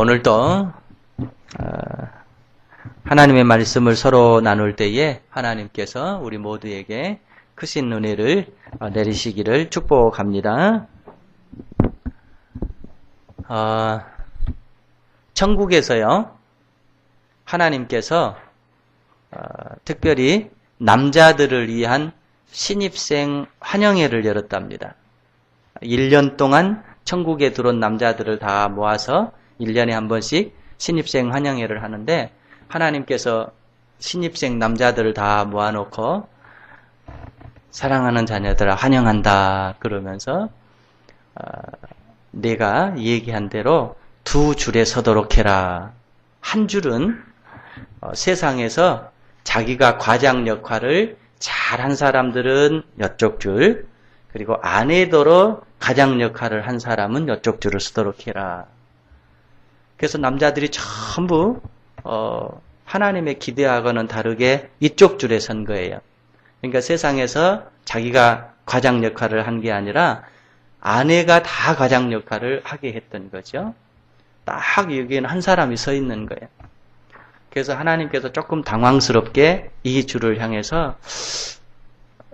오늘도 하나님의 말씀을 서로 나눌 때에 하나님께서 우리 모두에게 크신 은혜를 내리시기를 축복합니다. 천국에서요, 하나님께서 특별히 남자들을 위한 신입생 환영회를 열었답니다. 1년 동안 천국에 들어온 남자들을 다 모아서 1년에 한 번씩 신입생 환영회를 하는데, 하나님께서 신입생 남자들을 다 모아놓고 사랑하는 자녀들아 환영한다 그러면서 내가 얘기한 대로 두 줄에 서도록 해라. 한 줄은 세상에서 자기가 과장 역할을 잘한 사람들은 이쪽 줄, 그리고 아내더러 가장 역할을 한 사람은 이쪽 줄을 서도록 해라. 그래서 남자들이 전부 하나님의 기대하고는 다르게 이쪽 줄에 선 거예요. 그러니까 세상에서 자기가 과장 역할을 한 게 아니라 아내가 다 과장 역할을 하게 했던 거죠. 딱 여기에는 한 사람이 서 있는 거예요. 그래서 하나님께서 조금 당황스럽게 이 줄을 향해서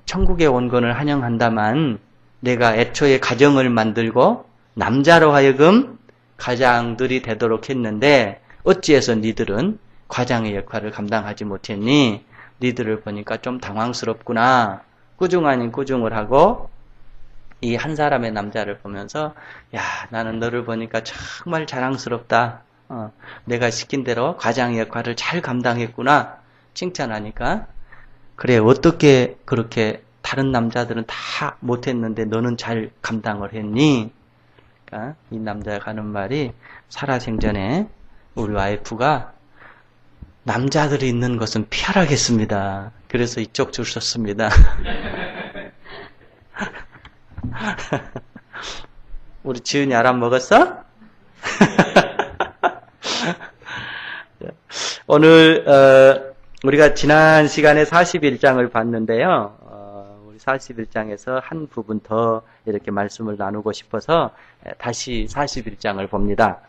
천국에 온 것을 환영한다만 내가 애초에 가정을 만들고 남자로 하여금 가장들이 되도록 했는데 어찌해서 니들은 과장의 역할을 감당하지 못했니? 니들을 보니까 좀 당황스럽구나. 꾸중 아닌 꾸중을 하고 이 한 사람의 남자를 보면서 야, 나는 너를 보니까 정말 자랑스럽다. 내가 시킨 대로 과장의 역할을 잘 감당했구나. 칭찬하니까 그래, 어떻게 그렇게 다른 남자들은 다 못했는데 너는 잘 감당을 했니? 그러니까 이 남자가 하는 말이 살아생전에 우리 와이프가 남자들이 있는 것은 피하라겠습니다. 그래서 이쪽 줄 섰습니다. 우리 지은이 알람 먹었어? 오늘 우리가 지난 시간에 41장을 봤는데요. 우리 41장에서 한 부분 더 이렇게 말씀을 나누고 싶어서 다시 41장을 봅니다.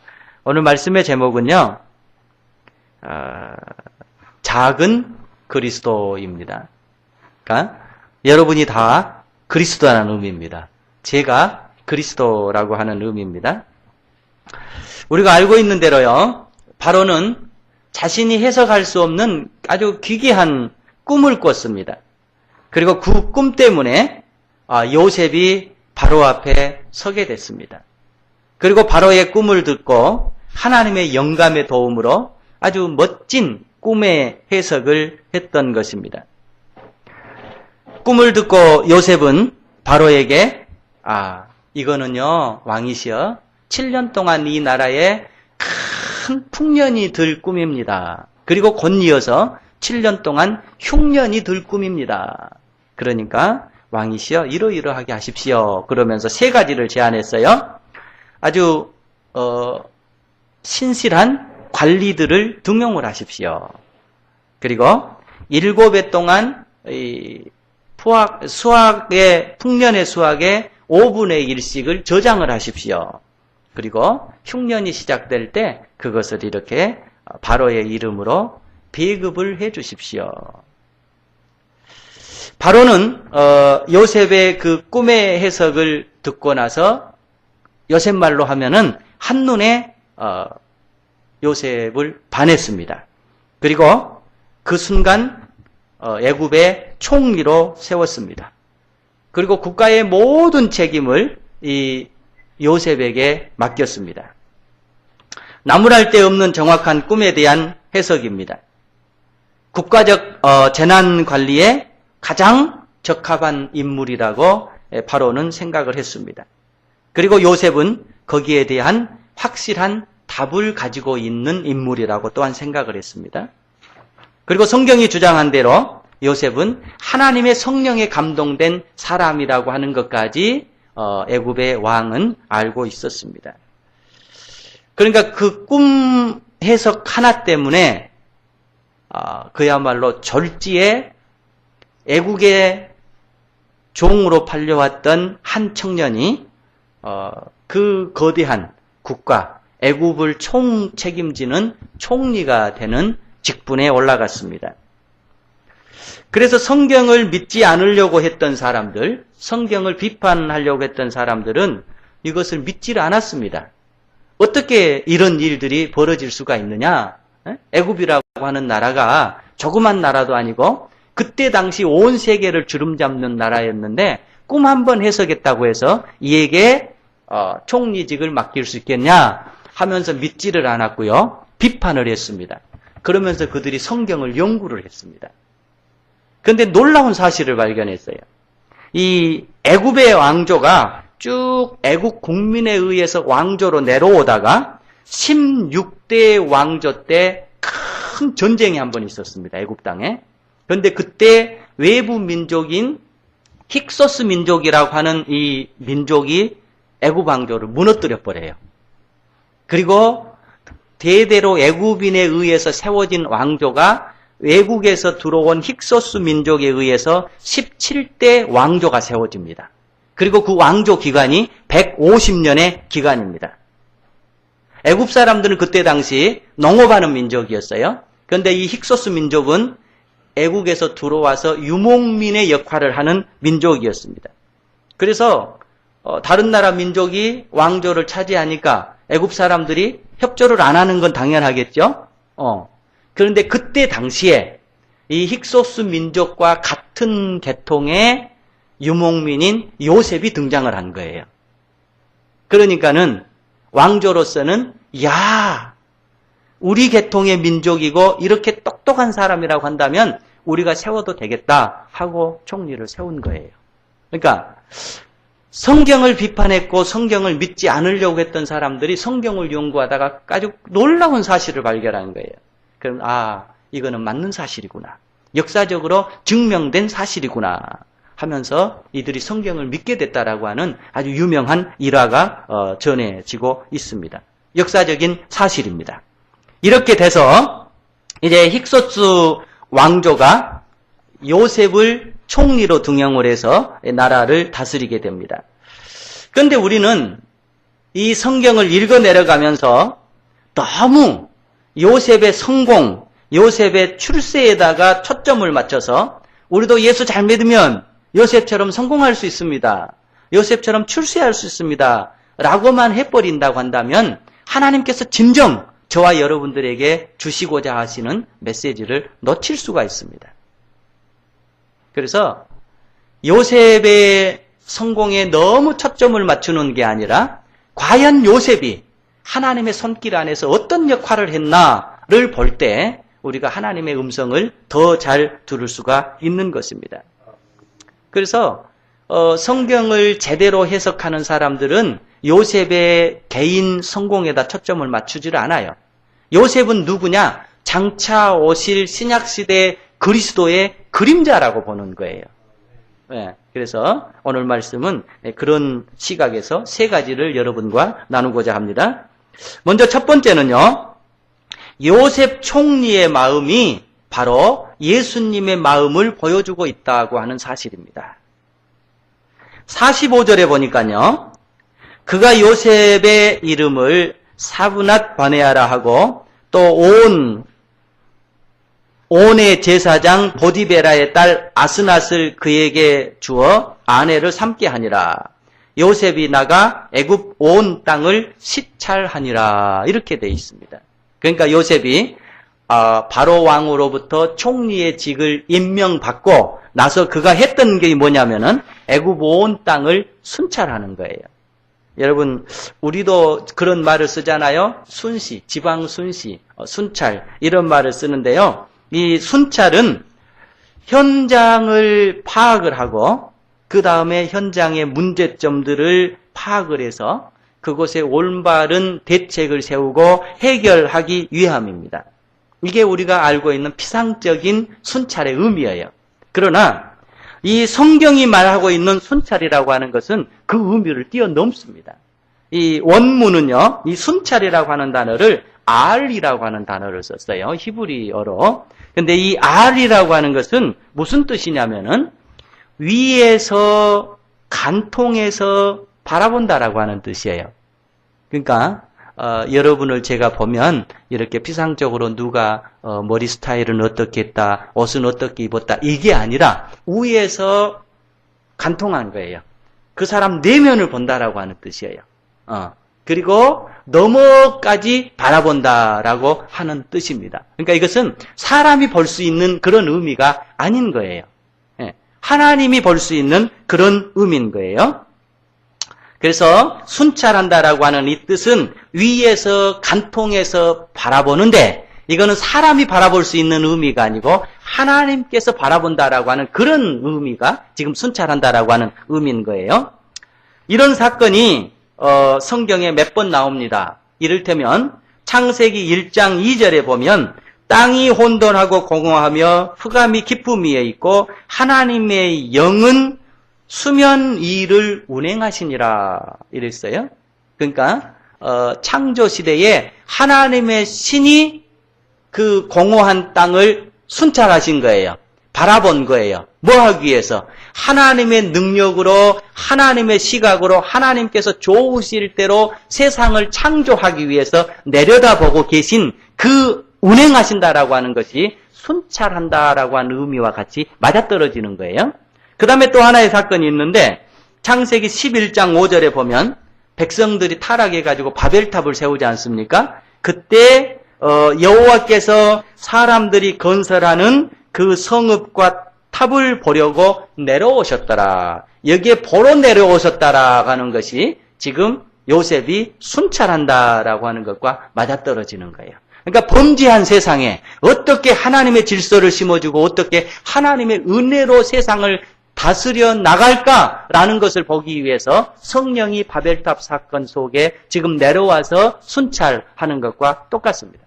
오늘 말씀의 제목은요, 작은 그리스도입니다. 그러니까 여러분이 다 그리스도라는 의미입니다. 제가 그리스도라고 하는 의미입니다. 우리가 알고 있는 대로요, 바로는 자신이 해석할 수 없는 아주 기괴한 꿈을 꿨습니다. 그리고 그 꿈 때문에 요셉이 바로 앞에 서게 됐습니다. 그리고 바로의 꿈을 듣고 하나님의 영감의 도움으로 아주 멋진 꿈의 해석을 했던 것입니다. 꿈을 듣고 요셉은 바로에게 이거는요, 왕이시여 7년 동안 이 나라에 큰 풍년이 들 꿈입니다. 그리고 곧 이어서 7년 동안 흉년이 들 꿈입니다. 그러니까 왕이시여 이러이러하게 하십시오. 그러면서 세 가지를 제안했어요. 아주 신실한 관리들을 등용을 하십시오. 그리고 7해 동안 풍년의 수확의 5분의 1씩을 저장을 하십시오. 그리고 흉년이 시작될 때 그것을 이렇게 바로의 이름으로 배급을 해 주십시오. 바로는 요셉의 그 꿈의 해석을 듣고 나서 요셉 말로 하면은 한눈에 요셉을 반했습니다. 그리고 그 순간 애굽의 총리로 세웠습니다. 그리고 국가의 모든 책임을 이 요셉에게 맡겼습니다. 나무랄 데 없는 정확한 꿈에 대한 해석입니다. 국가적 재난 관리에 가장 적합한 인물이라고 바로는 생각을 했습니다. 그리고 요셉은 거기에 대한 확실한 답을 가지고 있는 인물이라고 또한 생각을 했습니다. 그리고 성경이 주장한 대로 요셉은 하나님의 성령에 감동된 사람이라고 하는 것까지 애굽의 왕은 알고 있었습니다. 그러니까 그 꿈 해석 하나 때문에 그야말로 졸지에 애국의 종으로 팔려왔던 한 청년이 그 거대한 국가 애굽을 책임지는 총리가 되는 직분에 올라갔습니다. 그래서 성경을 믿지 않으려고 했던 사람들, 성경을 비판하려고 했던 사람들은 이것을 믿지를 않았습니다. 어떻게 이런 일들이 벌어질 수가 있느냐? 애굽이라고 하는 나라가 조그만 나라도 아니고 그때 당시 온 세계를 주름잡는 나라였는데 꿈 한번 해석했다고 해서 이에게 총리직을 맡길 수 있겠냐 하면서 믿지를 않았고요. 비판을 했습니다. 그러면서 그들이 성경을 연구를 했습니다. 그런데 놀라운 사실을 발견했어요. 이 애굽의 왕조가 쭉 애굽 국민에 의해서 왕조로 내려오다가 16대 왕조 때 큰 전쟁이 한 번 있었습니다. 애굽 땅에. 그런데 그때 외부 민족인 힉소스 민족이라고 하는 이 민족이 애굽 왕조를 무너뜨려 버려요. 그리고 대대로 애굽인에 의해서 세워진 왕조가 외국에서 들어온 힉소스 민족에 의해서 17대 왕조가 세워집니다. 그리고 그 왕조 기간이 150년의 기간입니다. 애굽 사람들은 그때 당시 농업하는 민족이었어요. 그런데 이 힉소스 민족은 애국에서 들어와서 유목민의 역할을 하는 민족이었습니다. 그래서 다른 나라 민족이 왕조를 차지하니까 애굽 사람들이 협조를 안 하는 건 당연하겠죠. 그런데 그때 당시에 이 힉소스 민족과 같은 계통의 유목민인 요셉이 등장을 한 거예요. 그러니까는 왕조로서는 야, 우리 계통의 민족이고 이렇게 똑똑한 사람이라고 한다면 우리가 세워도 되겠다 하고 총리를 세운 거예요. 그러니까 성경을 비판했고 성경을 믿지 않으려고 했던 사람들이 성경을 연구하다가 아주 놀라운 사실을 발견한 거예요. 그럼 이거는 맞는 사실이구나. 역사적으로 증명된 사실이구나 하면서 이들이 성경을 믿게 됐다라고 하는 아주 유명한 일화가 전해지고 있습니다. 역사적인 사실입니다. 이렇게 돼서 이제 힉소스 왕조가 요셉을 총리로 등용을 해서 나라를 다스리게 됩니다. 그런데 우리는 이 성경을 읽어 내려가면서 너무 요셉의 성공, 요셉의 출세에다가 초점을 맞춰서 우리도 예수 잘 믿으면 요셉처럼 성공할 수 있습니다. 요셉처럼 출세할 수 있습니다. 라고만 해버린다고 한다면 하나님께서 진정 저와 여러분들에게 주시고자 하시는 메시지를 놓칠 수가 있습니다. 그래서 요셉의 성공에 너무 초점을 맞추는 게 아니라 과연 요셉이 하나님의 손길 안에서 어떤 역할을 했나를 볼 때 우리가 하나님의 음성을 더 잘 들을 수가 있는 것입니다. 그래서 성경을 제대로 해석하는 사람들은 요셉의 개인 성공에다 초점을 맞추지를 않아요. 요셉은 누구냐? 장차 오실 신약시대 그리스도의 그림자라고 보는 거예요. 네, 그래서 오늘 말씀은 그런 시각에서 세 가지를 여러분과 나누고자 합니다. 먼저 첫 번째는요. 요셉 총리의 마음이 바로 예수님의 마음을 보여주고 있다고 하는 사실입니다. 45절에 보니까요. 그가 요셉의 이름을 사브낫 바네아라 하고 또 온의 제사장 보디베라의 딸 아스낫을 그에게 주어 아내를 삼게 하니라. 요셉이 나가 애굽 온 땅을 시찰하니라. 이렇게 되어 있습니다. 그러니까 요셉이 바로 왕으로부터 총리의 직을 임명받고 나서 그가 했던 게 뭐냐면은 애굽 온 땅을 순찰하는 거예요. 여러분, 우리도 그런 말을 쓰잖아요. 순시, 지방 순시, 순찰 이런 말을 쓰는데요. 이 순찰은 현장을 파악을 하고 그 다음에 현장의 문제점들을 파악을 해서 그곳에 올바른 대책을 세우고 해결하기 위함입니다. 이게 우리가 알고 있는 피상적인 순찰의 의미예요. 그러나 이 성경이 말하고 있는 순찰이라고 하는 것은 그 의미를 뛰어넘습니다. 이 원문은요, 이 순찰이라고 하는 단어를 R이라고 하는 단어를 썼어요. 히브리어로. 근데 이 R이라고 하는 것은 무슨 뜻이냐면은 위에서 간통해서 바라본다라고 하는 뜻이에요. 그러니까 여러분을 제가 보면 이렇게 피상적으로 누가 머리 스타일은 어떻게 했다, 옷은 어떻게 입었다 이게 아니라 위에서 관통한 거예요. 그 사람 내면을 본다라고 하는 뜻이에요. 그리고 너머까지 바라본다라고 하는 뜻입니다. 그러니까 이것은 사람이 볼 수 있는 그런 의미가 아닌 거예요. 하나님이 볼 수 있는 그런 의미인 거예요. 그래서 순찰한다라고 하는 이 뜻은 위에서 관통해서 바라보는데 이거는 사람이 바라볼 수 있는 의미가 아니고 하나님께서 바라본다라고 하는 그런 의미가 지금 순찰한다라고 하는 의미인 거예요. 이런 사건이 성경에 몇 번 나옵니다. 이를테면 창세기 1장 2절에 보면 땅이 혼돈하고 공허하며 흑암이 깊음 위에 있고 하나님의 영은 수면 위를 운행하시니라 이랬어요. 그러니까 창조 시대에 하나님의 신이 그 공허한 땅을 순찰하신 거예요. 바라본 거예요. 뭐 하기 위해서? 하나님의 능력으로, 하나님의 시각으로 하나님께서 좋으실 대로 세상을 창조하기 위해서 내려다보고 계신 그 운행하신다라고 하는 것이 순찰한다라고 하는 의미와 같이 맞아떨어지는 거예요. 그 다음에 또 하나의 사건이 있는데 창세기 11장 5절에 보면 백성들이 타락해가지고 바벨탑을 세우지 않습니까? 그때 여호와께서 사람들이 건설하는 그 성읍과 탑을 보려고 내려오셨더라. 여기에 보러 내려오셨다라고 하는 것이 지금 요셉이 순찰한다라고 하는 것과 맞아떨어지는 거예요. 그러니까 범죄한 세상에 어떻게 하나님의 질서를 심어주고 어떻게 하나님의 은혜로 세상을 다스려 나갈까라는 것을 보기 위해서 성령이 바벨탑 사건 속에 지금 내려와서 순찰하는 것과 똑같습니다.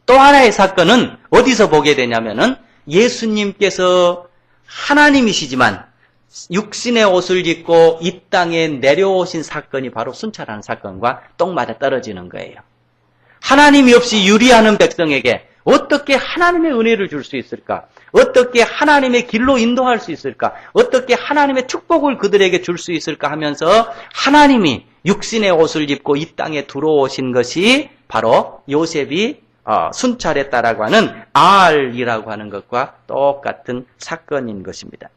또 하나의 사건은 어디서 보게 되냐면은 예수님께서 하나님이시지만 육신의 옷을 입고 이 땅에 내려오신 사건이 바로 순찰하는 사건과 똑 맞아 떨어지는 거예요. 하나님이 없이 유리하는 백성에게 어떻게 하나님의 은혜를 줄 수 있을까? 어떻게 하나님의 길로 인도할 수 있을까? 어떻게 하나님의 축복을 그들에게 줄 수 있을까 하면서 하나님이 육신의 옷을 입고 이 땅에 들어오신 것이 바로 요셉이 순찰했다라고 하는 알이라고 하는 것과 똑같은 사건인 것입니다.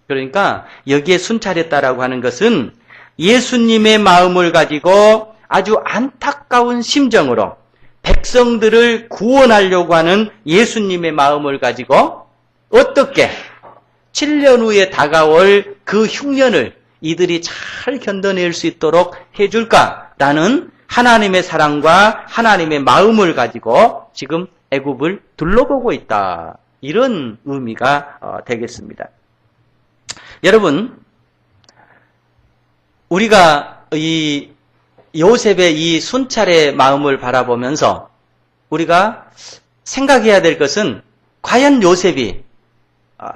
그러니까 여기에 순찰했다라고 하는 것은 예수님의 마음을 가지고 아주 안타까운 심정으로 백성들을 구원하려고 하는 예수님의 마음을 가지고 어떻게 7년 후에 다가올 그 흉년을 이들이 잘 견뎌낼 수 있도록 해줄까라는 하나님의 사랑과 하나님의 마음을 가지고 지금 애굽을 둘러보고 있다. 이런 의미가 되겠습니다. 여러분, 우리가 이 요셉의 이 순찰의 마음을 바라보면서 우리가 생각해야 될 것은 과연 요셉이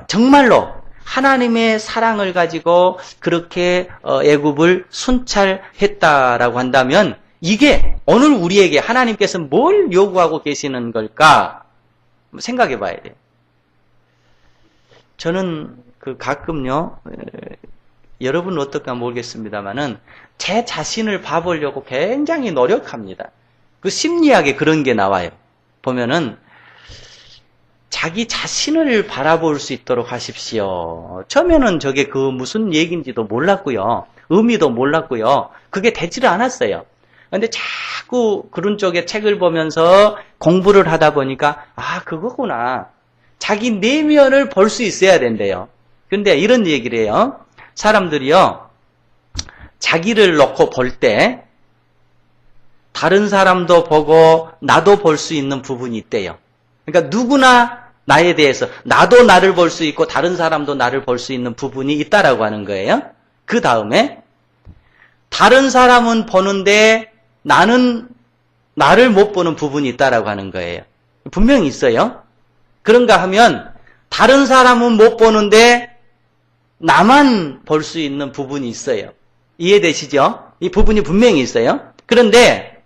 정말로 하나님의 사랑을 가지고 그렇게 애굽을 순찰했다라고 한다면 이게 오늘 우리에게 하나님께서 뭘 요구하고 계시는 걸까 생각해 봐야 돼요. 저는 가끔요, 여러분은 어떨까 모르겠습니다만은 제 자신을 봐보려고 굉장히 노력합니다. 그 심리학에 그런 게 나와요. 보면은 자기 자신을 바라볼 수 있도록 하십시오. 처음에는 저게 그 무슨 얘기인지도 몰랐고요. 의미도 몰랐고요. 그게 되지를 않았어요. 근데 자꾸 그런 쪽에 책을 보면서 공부를 하다 보니까 그거구나. 자기 내면을 볼 수 있어야 된대요. 근데 이런 얘기를 해요. 사람들이요, 자기를 놓고 볼 때 다른 사람도 보고 나도 볼 수 있는 부분이 있대요. 그러니까 누구나 나에 대해서 나도 나를 볼 수 있고 다른 사람도 나를 볼 수 있는 부분이 있다라고 하는 거예요. 그 다음에 다른 사람은 보는데 나는 나를 못 보는 부분이 있다라고 하는 거예요. 분명히 있어요. 그런가 하면 다른 사람은 못 보는데 나만 볼 수 있는 부분이 있어요. 이해되시죠? 이 부분이 분명히 있어요. 그런데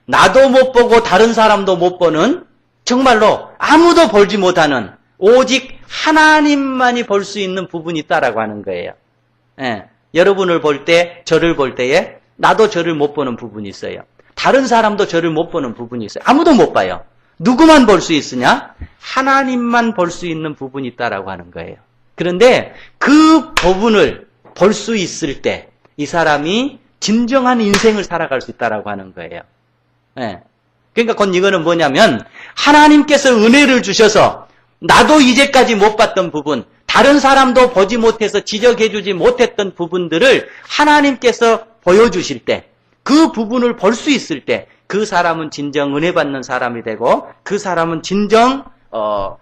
나도 못 보고 다른 사람도 못 보는 정말로 아무도 보지 못하는 오직 하나님만이 볼 수 있는 부분이 있다라고 하는 거예요. 여러분을 볼 때, 저를 볼 때에 나도 저를 못 보는 부분이 있어요. 다른 사람도 저를 못 보는 부분이 있어요. 아무도 못 봐요. 누구만 볼 수 있으냐? 하나님만 볼 수 있는 부분이 있다라고 하는 거예요. 그런데 그 부분을 볼 수 있을 때 이 사람이 진정한 인생을 살아갈 수 있다라고 하는 거예요. 네. 그러니까 곧 이거는 뭐냐면 하나님께서 은혜를 주셔서 나도 이제까지 못 봤던 부분, 다른 사람도 보지 못해서 지적해주지 못했던 부분들을 하나님께서 보여주실 때, 그 부분을 볼 수 있을 때 그 사람은 진정 은혜 받는 사람이 되고 그 사람은 진정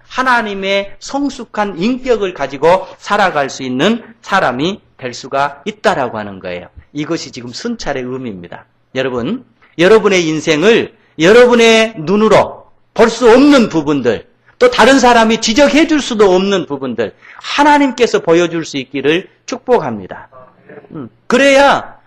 하나님의 성숙한 인격을 가지고 살아갈 수 있는 사람이 될 수가 있다라고 하는 거예요. 이것이 지금 순찰의 의미입니다. 여러분, 여러분의 인생을 여러분의 눈으로 볼 수 없는 부분들, 또 다른 사람이 지적해 줄 수도 없는 부분들 하나님께서 보여줄 수 있기를 축복합니다. 그래야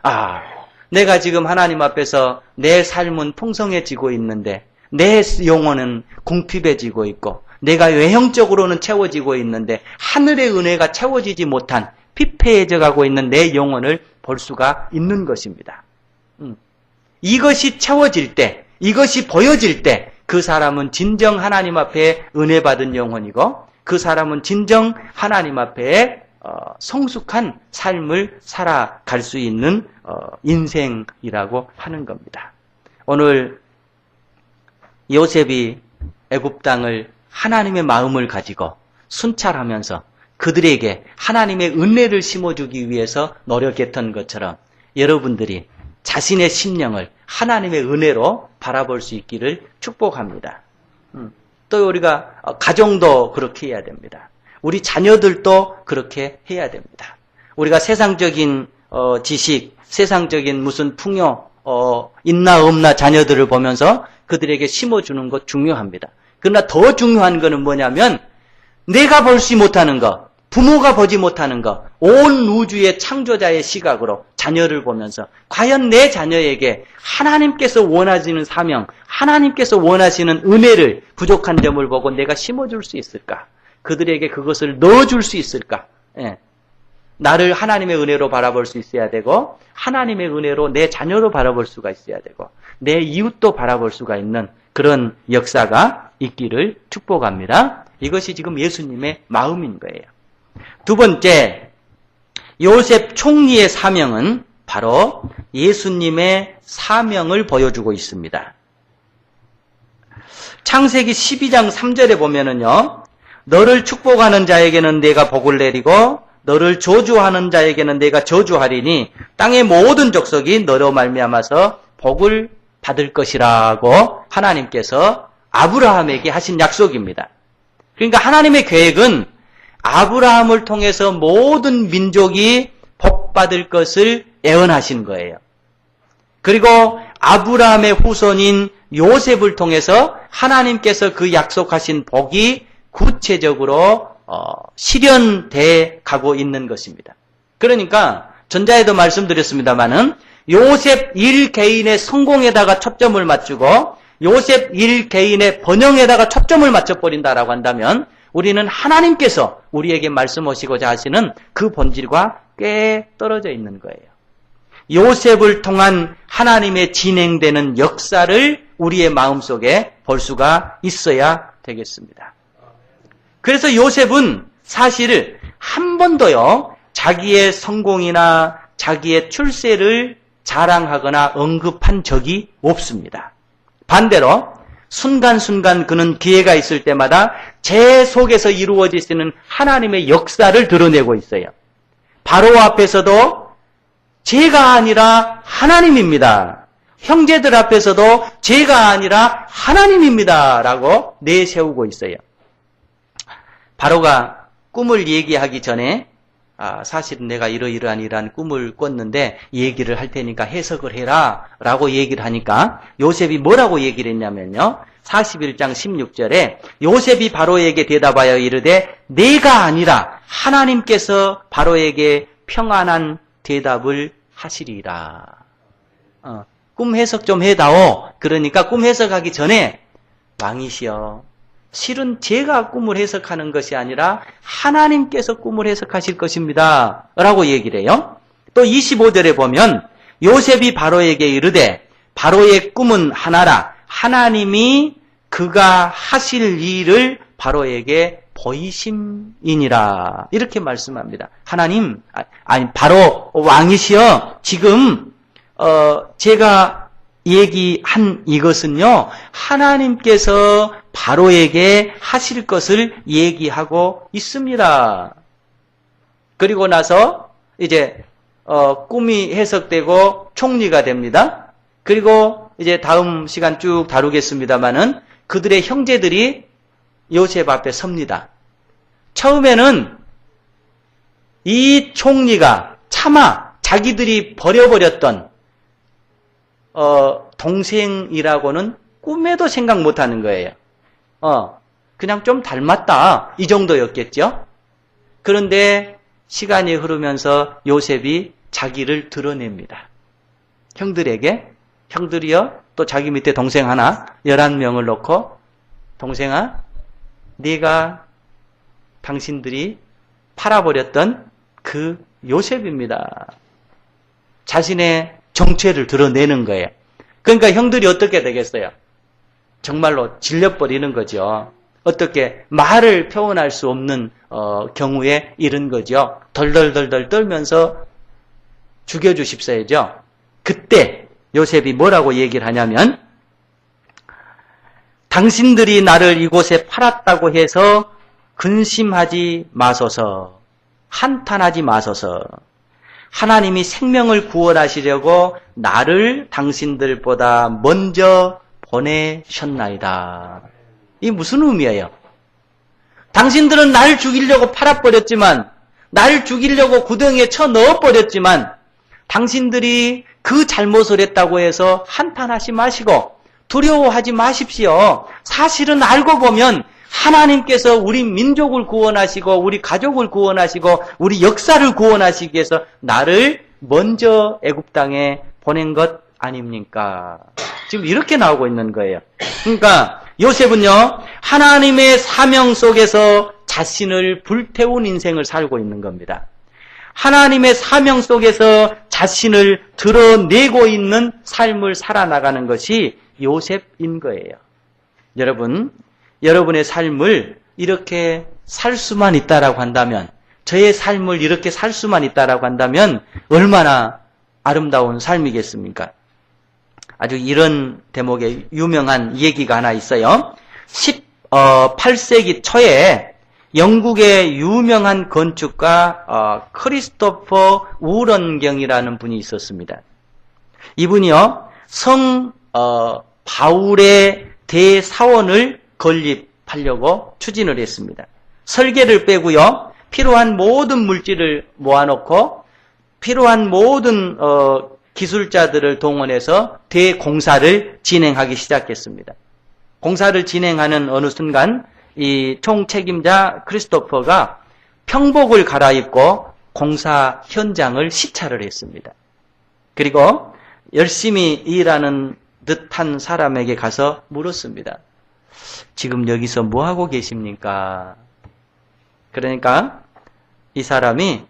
내가 지금 하나님 앞에서 내 삶은 풍성해지고 있는데 내 영혼은 궁핍해지고 있고 내가 외형적으로는 채워지고 있는데 하늘의 은혜가 채워지지 못한 피폐해져 가고 있는 내 영혼을 볼 수가 있는 것입니다. 이것이 채워질 때, 이것이 보여질 때 그 사람은 진정 하나님 앞에 은혜 받은 영혼이고 그 사람은 진정 하나님 앞에 성숙한 삶을 살아갈 수 있는 인생이라고 하는 겁니다. 오늘 요셉이 애굽 땅을 하나님의 마음을 가지고 순찰하면서 그들에게 하나님의 은혜를 심어주기 위해서 노력했던 것처럼 여러분들이 자신의 심령을 하나님의 은혜로 바라볼 수 있기를 축복합니다. 또 우리가 가정도 그렇게 해야 됩니다. 우리 자녀들도 그렇게 해야 됩니다. 우리가 세상적인 지식, 세상적인 무슨 풍요 있나 없나 자녀들을 보면서 그들에게 심어주는 것 중요합니다. 그러나 더 중요한 것은 뭐냐면 내가 보지 못하는 것, 부모가 보지 못하는 것, 온 우주의 창조자의 시각으로 자녀를 보면서 과연 내 자녀에게 하나님께서 원하시는 사명, 하나님께서 원하시는 은혜를 부족한 점을 보고 내가 심어줄 수 있을까? 그들에게 그것을 넣어줄 수 있을까? 예. 나를 하나님의 은혜로 바라볼 수 있어야 되고 하나님의 은혜로 내 자녀로 바라볼 수가 있어야 되고 내 이웃도 바라볼 수가 있는 그런 역사가 있기를 축복합니다. 이것이 지금 예수님의 마음인 거예요. 두 번째, 요셉 총리의 사명은 바로 예수님의 사명을 보여주고 있습니다. 창세기 12장 3절에 보면은요, 너를 축복하는 자에게는 내가 복을 내리고 너를 저주하는 자에게는 내가 저주하리니 땅의 모든 족속이 너로 말미암아서 복을 받을 것이라고 하나님께서 아브라함에게 하신 약속입니다. 그러니까 하나님의 계획은 아브라함을 통해서 모든 민족이 복받을 것을 예언하신 거예요. 그리고 아브라함의 후손인 요셉을 통해서 하나님께서 그 약속하신 복이 구체적으로 실현돼 가고 있는 것입니다. 그러니까 전자에도 말씀드렸습니다마는 요셉 일 개인의 성공에다가 초점을 맞추고 요셉 일 개인의 번영에다가 초점을 맞춰버린다라고 한다면 우리는 하나님께서 우리에게 말씀하시고자 하시는 그 본질과 꽤 떨어져 있는 거예요. 요셉을 통한 하나님의 진행되는 역사를 우리의 마음속에 볼 수가 있어야 되겠습니다. 그래서 요셉은 사실 한 번도요, 자기의 성공이나 자기의 출세를 자랑하거나 언급한 적이 없습니다. 반대로 순간순간 그는 기회가 있을 때마다 제 속에서 이루어지시는 하나님의 역사를 드러내고 있어요. 바로 앞에서도 제가 아니라 하나님입니다. 형제들 앞에서도 제가 아니라 하나님입니다. 라고 내세우고 있어요. 바로가 꿈을 얘기하기 전에 사실은 내가 이러이러한 꿈을 꿨는데 얘기를 할 테니까 해석을 해라 라고 얘기를 하니까 요셉이 뭐라고 얘기를 했냐면요. 41장 16절에 요셉이 바로에게 대답하여 이르되 내가 아니라 하나님께서 바로에게 평안한 대답을 하시리라. 꿈 해석 좀 해다오. 그러니까 꿈 해석하기 전에 왕이시여, 실은 제가 꿈을 해석하는 것이 아니라 하나님께서 꿈을 해석하실 것입니다. 라고 얘기를 해요. 또 25절에 보면 요셉이 바로에게 이르되 바로의 꿈은 하나라. 하나님이 그가 하실 일을 바로에게 보이심이니라. 이렇게 말씀합니다. 하나님, 바로 왕이시여, 지금 제가 얘기한 이것은요, 하나님께서 바로에게 하실 것을 얘기하고 있습니다. 그리고 나서 이제 꿈이 해석되고 총리가 됩니다. 그리고 이제 다음 시간 쭉 다루겠습니다마는 그들의 형제들이 요셉 앞에 섭니다. 처음에는 이 총리가 차마 자기들이 버려버렸던 동생이라고는 꿈에도 생각 못하는 거예요. 그냥 좀 닮았다 이 정도였겠죠. 그런데 시간이 흐르면서 요셉이 자기를 드러냅니다. 형들에게, 형들이요, 또 자기 밑에 동생 하나 11명을 놓고, 동생아, 네가 당신들이 팔아버렸던 그 요셉입니다. 자신의 정체를 드러내는 거예요. 그러니까 형들이 어떻게 되겠어요? 정말로 질려버리는 거죠. 어떻게 말을 표현할 수 없는 경우에 이른 거죠. 덜덜덜덜 떨면서 죽여주십사야죠. 그때 요셉이 뭐라고 얘기를 하냐면, 당신들이 나를 이곳에 팔았다고 해서 근심하지 마소서, 한탄하지 마소서. 하나님이 생명을 구원하시려고 나를 당신들보다 먼저 보내셨나이다. 이게 무슨 의미예요? 당신들은 나를 죽이려고 팔아버렸지만, 나를 죽이려고 구덩이에 쳐 넣어버렸지만, 당신들이 그 잘못을 했다고 해서 한탄하지 마시고 두려워하지 마십시오. 사실은 알고 보면 하나님께서 우리 민족을 구원하시고 우리 가족을 구원하시고 우리 역사를 구원하시기 위해서 나를 먼저 애굽 땅에 보낸 것 아닙니까? 지금 이렇게 나오고 있는 거예요. 그러니까 요셉은요, 하나님의 사명 속에서 자신을 불태운 인생을 살고 있는 겁니다. 하나님의 사명 속에서 자신을 드러내고 있는 삶을 살아나가는 것이 요셉인 거예요. 여러분, 여러분의 삶을 이렇게 살 수만 있다라고 한다면, 저의 삶을 이렇게 살 수만 있다라고 한다면 얼마나 아름다운 삶이겠습니까? 아주 이런 대목의 유명한 얘기가 하나 있어요. 18세기 초에 영국의 유명한 건축가 크리스토퍼 우런경이라는 분이 있었습니다. 이분이요, 성 바울의 대사원을 건립하려고 추진을 했습니다. 설계를 빼고요, 필요한 모든 물질을 모아놓고 필요한 모든 기술자들을 동원해서 대공사를 진행하기 시작했습니다. 공사를 진행하는 어느 순간 이 총책임자 크리스토퍼가 평복을 갈아입고 공사 현장을 시찰을 했습니다. 그리고 열심히 일하는 듯한 사람에게 가서 물었습니다. 지금 여기서 뭐 하고 계십니까? 그러니까 이 사람이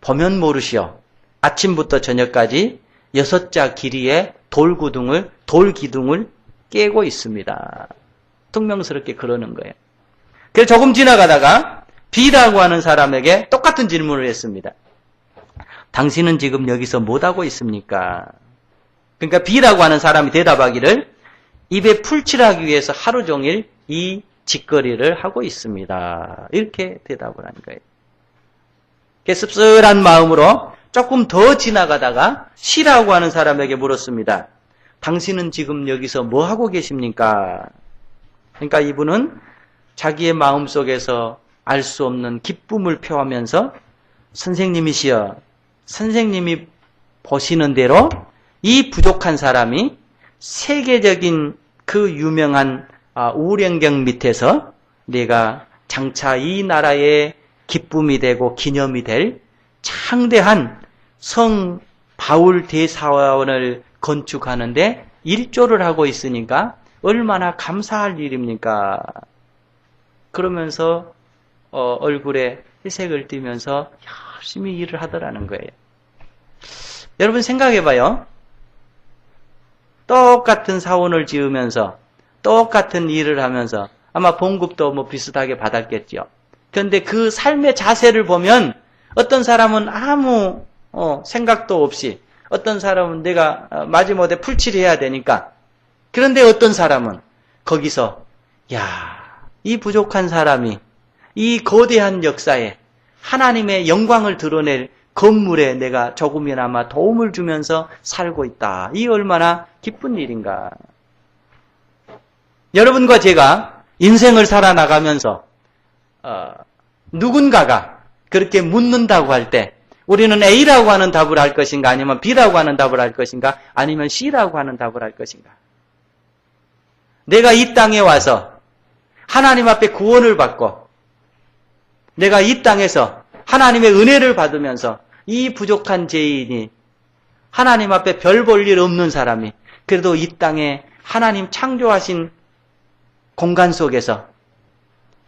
보면 모르시오. 아침부터 저녁까지 6자 길이의 돌기둥을 깨고 있습니다. 퉁명스럽게 그러는 거예요. 그래서 조금 지나가다가 B라고 하는 사람에게 똑같은 질문을 했습니다. 당신은 지금 여기서 못하고 있습니까? 그러니까 B라고 하는 사람이 대답하기를, 입에 풀칠하기 위해서 하루 종일 이 짓거리를 하고 있습니다. 이렇게 대답을 한 거예요. 씁쓸한 마음으로 조금 더 지나가다가 C라고 하는 사람에게 물었습니다. 당신은 지금 여기서 뭐 하고 계십니까? 그러니까 이분은 자기의 마음속에서 알 수 없는 기쁨을 표하면서, 선생님이시여, 선생님이 보시는 대로 이 부족한 사람이 세계적인 그 유명한 우령경 밑에서 내가 장차 이 나라의 기쁨이 되고 기념이 될 창대한 성 바울 대사원을 건축하는데 일조를 하고 있으니까 얼마나 감사할 일입니까? 그러면서 얼굴에 회색을 띠면서 열심히 일을 하더라는 거예요. 여러분 생각해봐요. 똑같은 사원을 지으면서 똑같은 일을 하면서 아마 봉급도 뭐 비슷하게 받았겠죠. 그런데 그 삶의 자세를 보면 어떤 사람은 아무 생각도 없이, 어떤 사람은 내가 마지못해 풀칠해야 되니까, 그런데 어떤 사람은 거기서 이 부족한 사람이 이 거대한 역사에 하나님의 영광을 드러낼 건물에 내가 조금이나마 도움을 주면서 살고 있다. 이 얼마나 기쁜 일인가. 여러분과 제가 인생을 살아나가면서 누군가가 그렇게 묻는다고 할 때 우리는 A라고 하는 답을 할 것인가, 아니면 B라고 하는 답을 할 것인가, 아니면 C라고 하는 답을 할 것인가. 내가 이 땅에 와서 하나님 앞에 구원을 받고 내가 이 땅에서 하나님의 은혜를 받으면서 이 부족한 죄인이, 하나님 앞에 별 볼 일 없는 사람이 그래도 이 땅에 하나님 창조하신 공간 속에서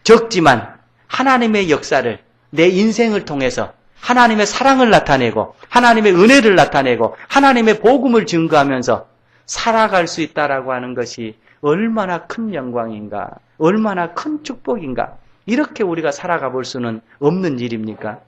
적지만 하나님의 역사를 내 인생을 통해서 하나님의 사랑을 나타내고 하나님의 은혜를 나타내고 하나님의 복음을 증거하면서 살아갈 수 있다라고 하는 것이 얼마나 큰 영광인가, 얼마나 큰 축복인가. 이렇게 우리가 살아가 볼 수는 없는 일입니까?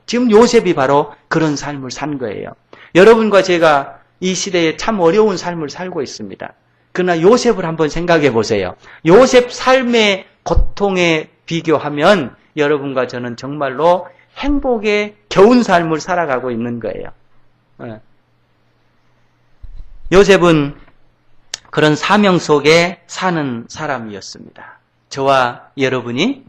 지금 요셉이 바로 그런 삶을 산 거예요. 여러분과 제가 이 시대에 참 어려운 삶을 살고 있습니다. 그러나 요셉을 한번 생각해 보세요. 요셉 삶의 고통에 비교하면 여러분과 저는 정말로 행복에 겨운 삶을 살아가고 있는 거예요. 요셉은 그런 사명 속에 사는 사람이었습니다. 저와 여러분이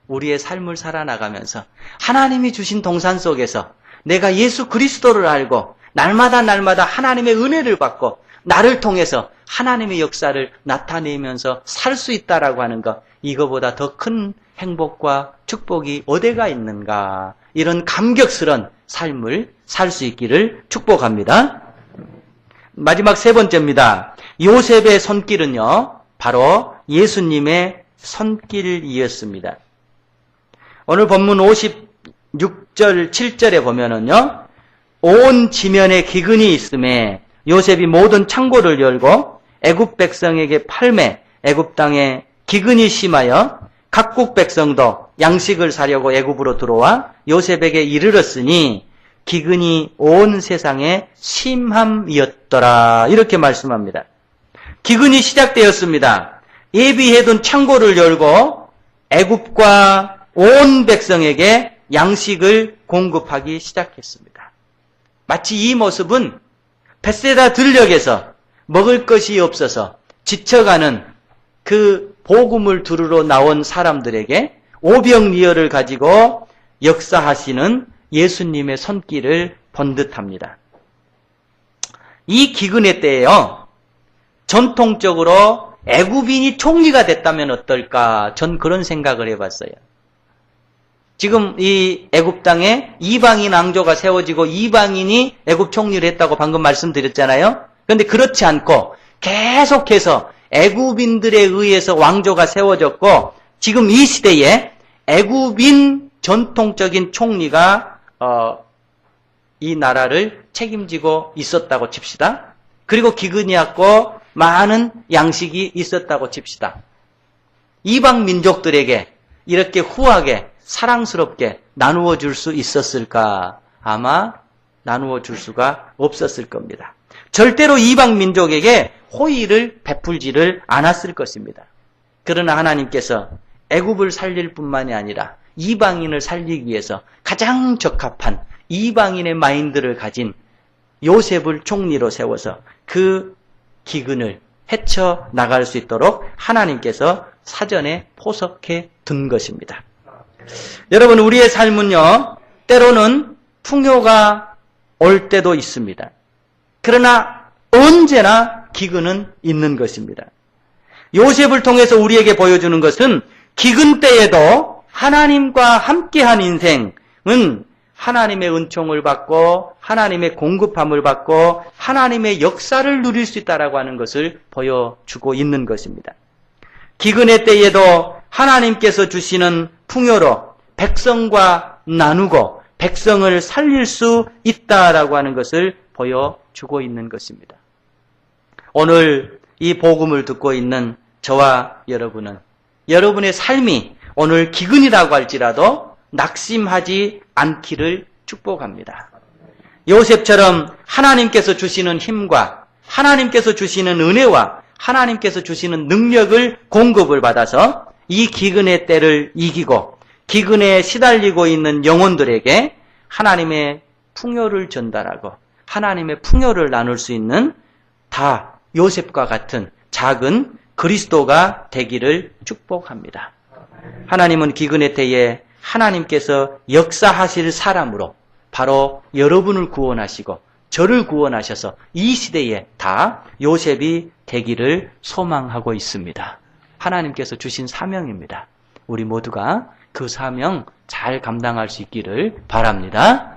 우리의 삶을 살아나가면서 하나님이 주신 동산 속에서 내가 예수 그리스도를 알고 날마다 하나님의 은혜를 받고 나를 통해서 하나님의 역사를 나타내면서 살 수 있다라고 하는 것, 이거보다 더 큰 행복과 축복이 어디가 있는가, 이런 감격스러운 삶을 살 수 있기를 축복합니다. 마지막 세 번째입니다. 요셉의 손길은요, 바로 예수님의 손길이었습니다. 오늘 본문 56절 7절에 보면은요, 온 지면에 기근이 있음에 요셉이 모든 창고를 열고 애굽 백성에게 팔매 애굽 땅에 기근이 심하여 각국 백성도 양식을 사려고 애굽으로 들어와 요셉에게 이르렀으니 기근이 온 세상에 심함이었더라. 이렇게 말씀합니다. 기근이 시작되었습니다. 예비해둔 창고를 열고 애굽과 온 백성에게 양식을 공급하기 시작했습니다. 마치 이 모습은 벳세다 들녘에서 먹을 것이 없어서 지쳐가는 그 복음을 들으러 나온 사람들에게 오병이어를 가지고 역사하시는 예수님의 손길을 본 듯합니다. 이 기근의 때에요, 전통적으로 애굽인이 총리가 됐다면 어떨까? 전 그런 생각을 해봤어요. 지금 이 애굽 땅에 이방인 왕조가 세워지고 이방인이 애굽 총리를 했다고 방금 말씀드렸잖아요. 그런데 그렇지 않고 계속해서 애굽인들에 의해서 왕조가 세워졌고, 지금 이 시대에 애굽인 전통적인 총리가 이 나라를 책임지고 있었다고 칩시다. 그리고 기근이 왔고 많은 양식이 있었다고 칩시다. 이방 민족들에게 이렇게 후하게 사랑스럽게 나누어 줄 수 있었을까? 아마 나누어 줄 수가 없었을 겁니다. 절대로 이방 민족에게 호의를 베풀지를 않았을 것입니다. 그러나 하나님께서 애굽을 살릴 뿐만이 아니라 이방인을 살리기 위해서 가장 적합한 이방인의 마인드를 가진 요셉을 총리로 세워서 그 기근을 헤쳐 나갈 수 있도록 하나님께서 사전에 포석해 둔 것입니다. 여러분, 우리의 삶은요, 때로는 풍요가 올 때도 있습니다. 그러나 언제나 기근은 있는 것입니다. 요셉을 통해서 우리에게 보여주는 것은 기근 때에도 하나님과 함께한 인생은 하나님의 은총을 받고 하나님의 공급함을 받고 하나님의 역사를 누릴 수 있다라고 하는 것을 보여주고 있는 것입니다. 기근의 때에도 하나님께서 주시는 풍요로 백성과 나누고 백성을 살릴 수 있다라고 하는 것을 보여주고 있는 것입니다. 오늘 이 복음을 듣고 있는 저와 여러분은 여러분의 삶이 오늘 기근이라고 할지라도 낙심하지 않기를 축복합니다. 요셉처럼 하나님께서 주시는 힘과 하나님께서 주시는 은혜와 하나님께서 주시는 능력을 공급을 받아서 이 기근의 때를 이기고 기근에 시달리고 있는 영혼들에게 하나님의 풍요를 전달하고 하나님의 풍요를 나눌 수 있는 다 요셉과 같은 작은 그리스도가 되기를 축복합니다. 하나님은 기근의 때에 하나님께서 역사하실 사람으로 바로 여러분을 구원하시고 저를 구원하셔서 이 시대에 다 요셉이 되기를 소망하고 있습니다. 하나님께서 주신 사명입니다. 우리 모두가 그 사명 잘 감당할 수 있기를 바랍니다.